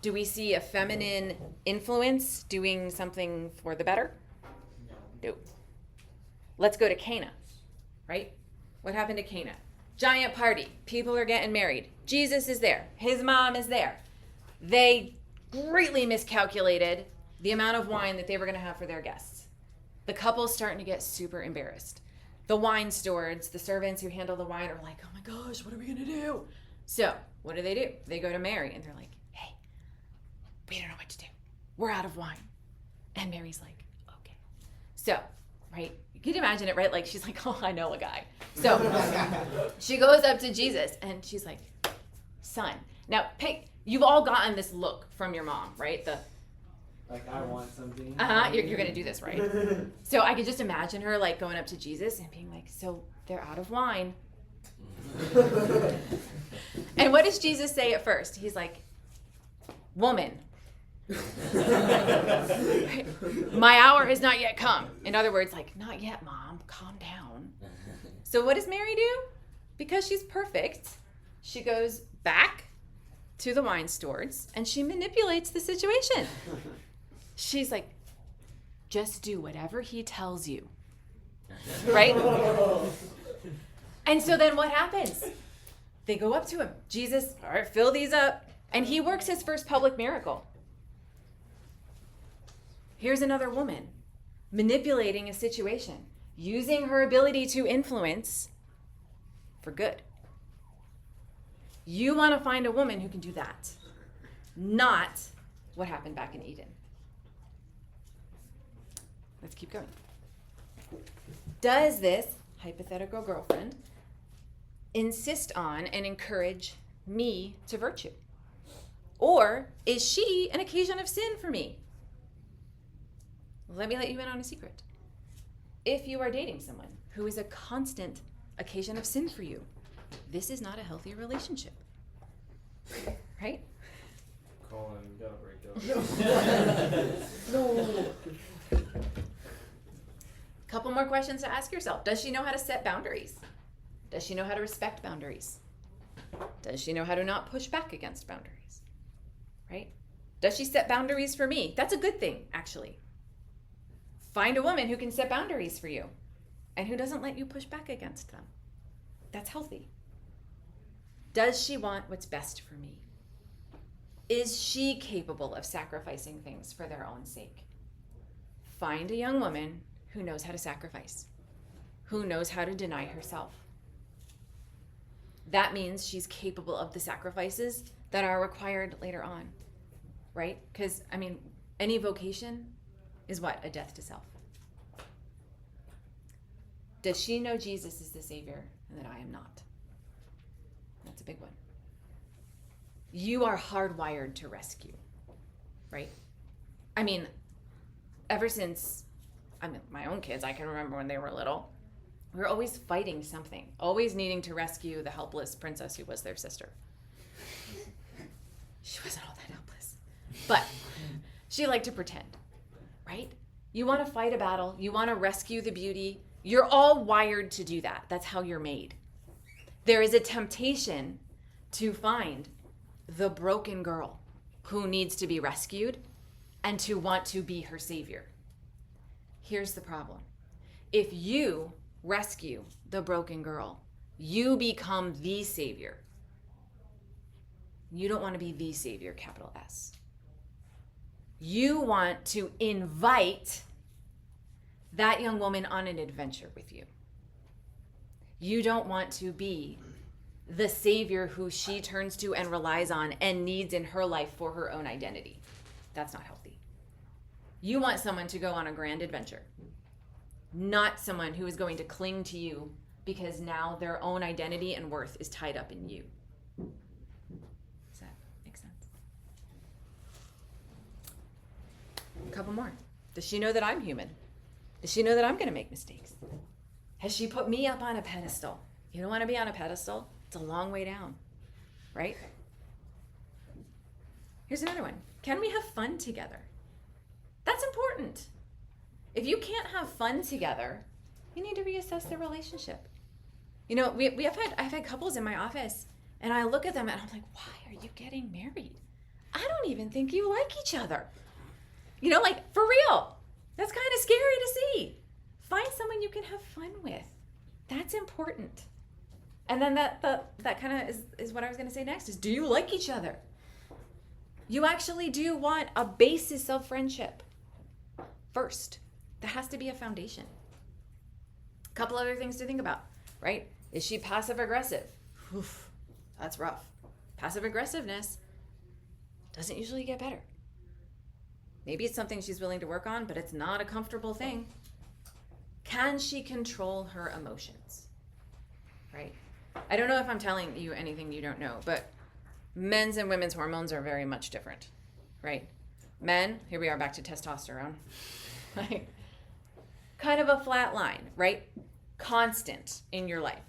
Speaker 1: do we see a feminine influence doing something for the better? No. Let's go to Cana, right? What happened to Cana? Giant party. People are getting married. Jesus is there. His mom is there. They greatly miscalculated the amount of wine that they were going to have for their guests. The couple's starting to get super embarrassed. The wine stewards, the servants who handle the wine are like, oh my gosh, what are we going to do? So what do? They go to Mary and they're like, hey, we don't know what to do. We're out of wine. And Mary's like, okay. So, right? You can imagine it, right? Like she's like, oh, I know a guy. So she goes up to Jesus and she's like, son. Now, you've all gotten this look from your mom, right?
Speaker 4: Like, I want something.
Speaker 1: You're going to do this, right? So I could just imagine her like going up to Jesus and being like, so they're out of wine. And what does Jesus say at first? He's like, woman, my hour has not yet come. In other words, like, not yet, mom, calm down. So what does Mary do? Because she's perfect, she goes back to the wine stewards and she manipulates the situation. She's like, just do whatever he tells you. Right? And so then what happens? They go up to him. Jesus, all right, fill these up. And he works his first public miracle. Here's another woman manipulating a situation, using her ability to influence for good. You want to find a woman who can do that, not what happened back in Eden. Let's keep going. Does this hypothetical girlfriend insist on and encourage me to virtue? Or is she an occasion of sin for me? Let me let you in on a secret. If you are dating someone who is a constant occasion of sin for you, this is not a healthy relationship. Right?
Speaker 2: Colin, we gotta break up.
Speaker 3: No.
Speaker 1: Couple more questions to ask yourself. Does she know how to set boundaries? Does she know how to respect boundaries? Does she know how to not push back against boundaries? Right? Does she set boundaries for me? That's a good thing, actually. Find a woman who can set boundaries for you and who doesn't let you push back against them. That's healthy. Does she want what's best for me? Is she capable of sacrificing things for their own sake? Find a young woman who knows how to sacrifice, who knows how to deny herself. That means she's capable of the sacrifices that are required later on, right? Because, I mean, any vocation is what? A death to self. Does she know Jesus is the Savior and that I am not? That's a big one. You are hardwired to rescue, right? I mean, ever since my own kids, I can remember when they were little, we were always fighting something, always needing to rescue the helpless princess who was their sister. She wasn't all that helpless, but she liked to pretend, right? You want to fight a battle, you want to rescue the beauty, you're all wired to do that. That's how you're made. There is a temptation to find the broken girl who needs to be rescued and to want to be her savior. Here's the problem. If you rescue the broken girl. You become the savior. You don't want to be the savior, capital S. You want to invite that young woman on an adventure with you. You don't want to be the savior who she turns to and relies on and needs in her life for her own identity. That's not healthy. You want someone to go on a grand adventure, not someone who is going to cling to you because now their own identity and worth is tied up in you. Does that make sense? A couple more. Does she know that I'm human? Does she know that I'm going to make mistakes? Has she put me up on a pedestal? You don't want to be on a pedestal. It's a long way down, right? Here's another one. Can we have fun together? That's important. If you can't have fun together, you need to reassess the relationship. You know, I've had couples in my office, and I look at them and I'm like, why are you getting married? I don't even think you like each other. You know, like, for real. That's kind of scary to see. Find someone you can have fun with. That's important. And then that kind of is what I was going to say next is, do you like each other? You actually do want a basis of friendship first. There has to be a foundation. A couple other things to think about, right? Is she passive aggressive? Oof, that's rough. Passive aggressiveness doesn't usually get better. Maybe it's something she's willing to work on, but it's not a comfortable thing. Can she control her emotions? Right? I don't know if I'm telling you anything you don't know, but men's and women's hormones are very much different, right? Men, here we are back to testosterone, right? Kind of a flat line, right? Constant in your life.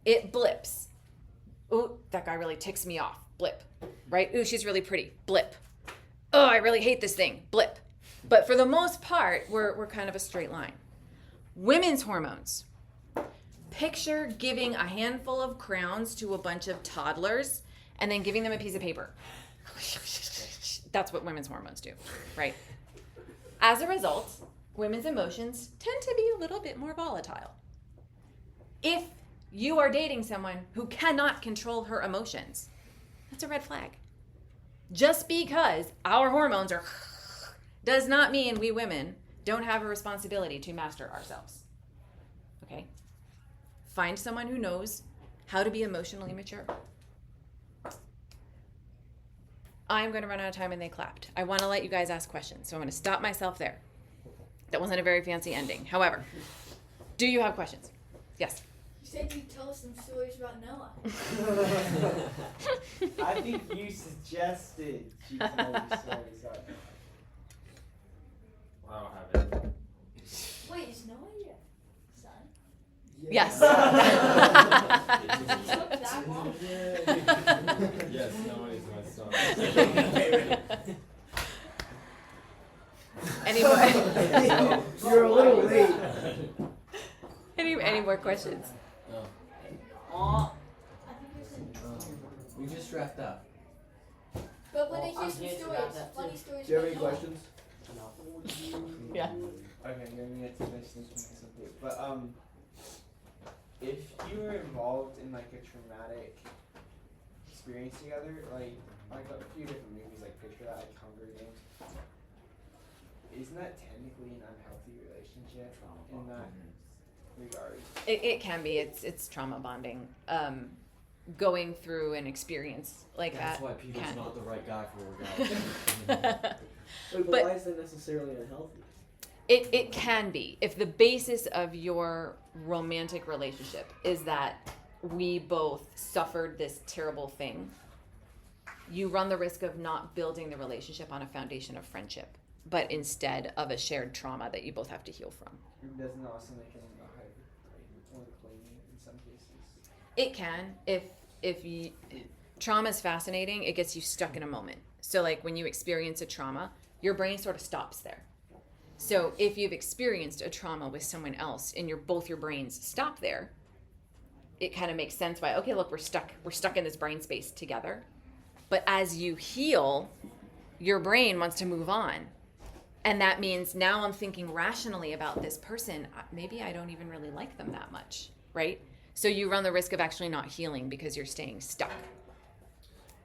Speaker 1: It blips. Ooh, that guy really ticks me off. Blip, right? Ooh, she's really pretty. Blip. Oh, I really hate this thing. Blip. But for the most part, we're kind of a straight line. Women's hormones. Picture giving a handful of crowns to a bunch of toddlers and then giving them a piece of paper. That's what women's hormones do, right? As a result, women's emotions tend to be a little bit more volatile. If you are dating someone who cannot control her emotions, that's a red flag. Just because our hormones are does not mean we women don't have a responsibility to master ourselves. Okay? Find someone who knows how to be emotionally mature. I'm going to run out of time and they clapped. I want to let you guys ask questions, so I'm going to stop myself there. That wasn't a very fancy ending. However, do you have questions? Yes.
Speaker 6: You said you'd tell us some stories about Noah.
Speaker 4: I think you suggested she tell me stories about Noah.
Speaker 2: I don't have it.
Speaker 6: Wait, is Noah your son?
Speaker 1: Yes.
Speaker 6: It took that long?
Speaker 2: Yes, no one is my son.
Speaker 1: Any more?
Speaker 3: You're a little late.
Speaker 1: Any more questions?
Speaker 5: Aw,
Speaker 6: I think you're saying.
Speaker 5: we just wrapped up.
Speaker 6: But when I
Speaker 5: Well,
Speaker 6: hear some
Speaker 5: I'm here to
Speaker 6: stories,
Speaker 5: wrap that
Speaker 6: funny
Speaker 5: too.
Speaker 6: stories
Speaker 3: Do you have
Speaker 6: about
Speaker 3: any
Speaker 6: Noah.
Speaker 3: questions?
Speaker 1: Yeah.
Speaker 4: Okay, I'm gonna get to finish this one. But if you were involved in like a traumatic experience together, like a few different movies, like picture that, like Hunger Games, isn't that technically an unhealthy relationship in that regard?
Speaker 1: It can be. It's trauma bonding. Going through an experience like
Speaker 2: That's
Speaker 1: that
Speaker 2: why Peter's
Speaker 1: can.
Speaker 2: not the right guy for a guy.
Speaker 3: Wait, but
Speaker 1: But-
Speaker 3: why is that necessarily unhealthy?
Speaker 1: It can be. If the basis of your romantic relationship is that we both suffered this terrible thing, you run the risk of not building the relationship on a foundation of friendship, but instead of a shared trauma that you both have to heal from.
Speaker 4: It doesn't also make it more clingy in some cases.
Speaker 1: It can. If you, trauma is fascinating, it gets you stuck in a moment. So like when you experience a trauma, your brain sort of stops there. So if you've experienced a trauma with someone else and both your brains stop there, it kind of makes sense why, okay, look, we're stuck in this brain space together. But as you heal, your brain wants to move on. And that means now I'm thinking rationally about this person. Maybe I don't even really like them that much, right? So you run the risk of actually not healing because you're staying stuck.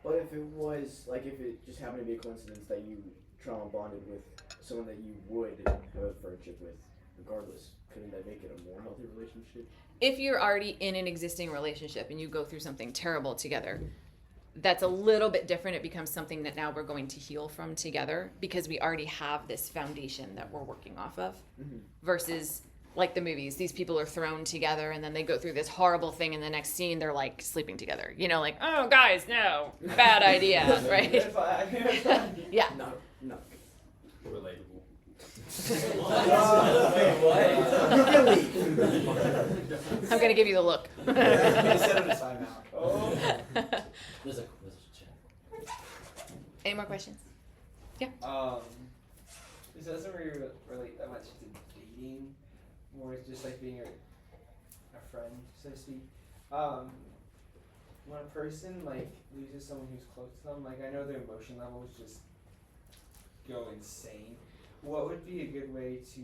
Speaker 3: But if it was, like, if it just happened to be a coincidence that you trauma bonded with someone that you would have a friendship with, regardless, couldn't that make it a more healthy relationship?
Speaker 1: If you're already in an existing relationship and you go through something terrible together, that's a little bit different. It becomes something that now we're going to heal from together because we already have this foundation that we're working off of.
Speaker 3: Mm-hmm.
Speaker 1: Versus like the movies, these people are thrown together and then they go through this horrible thing and the next scene they're like sleeping together. You know, like, oh guys, no, bad idea, right? Yeah.
Speaker 3: No.
Speaker 2: Relatable.
Speaker 1: I'm gonna give you the look.
Speaker 4: Instead of a timeout. Oh.
Speaker 5: There's a check.
Speaker 1: Any more questions?
Speaker 4: This doesn't really relate that much to dating, more just like being a friend, so to speak. When a person like loses someone who's close to them, like I know their emotion levels just go insane. What would be a good way to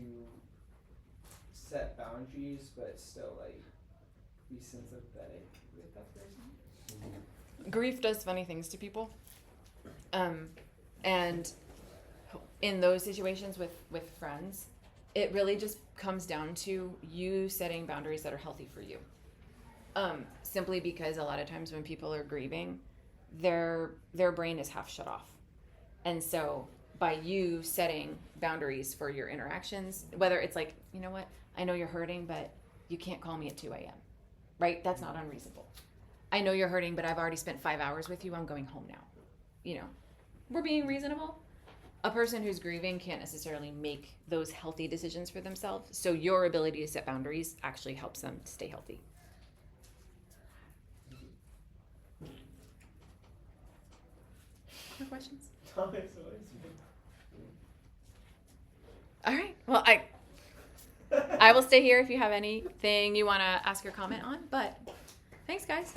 Speaker 4: set boundaries but still like be sympathetic with that person?
Speaker 1: Grief does funny things to people. And in those situations with friends, it really just comes down to you setting boundaries that are healthy for you. Simply because a lot of times when people are grieving, their brain is half shut off. And so by you setting boundaries for your interactions, whether it's like, you know what, I know you're hurting, but you can't call me at 2 a.m., right? That's not unreasonable. I know you're hurting, but I've already spent 5 hours with you. I'm going home now. You know, we're being reasonable. A person who's grieving can't necessarily make those healthy decisions for themselves. So your ability to set boundaries actually helps them stay healthy. No questions? All right. Well, I will stay here if you have anything you want to ask or comment on, but thanks, guys.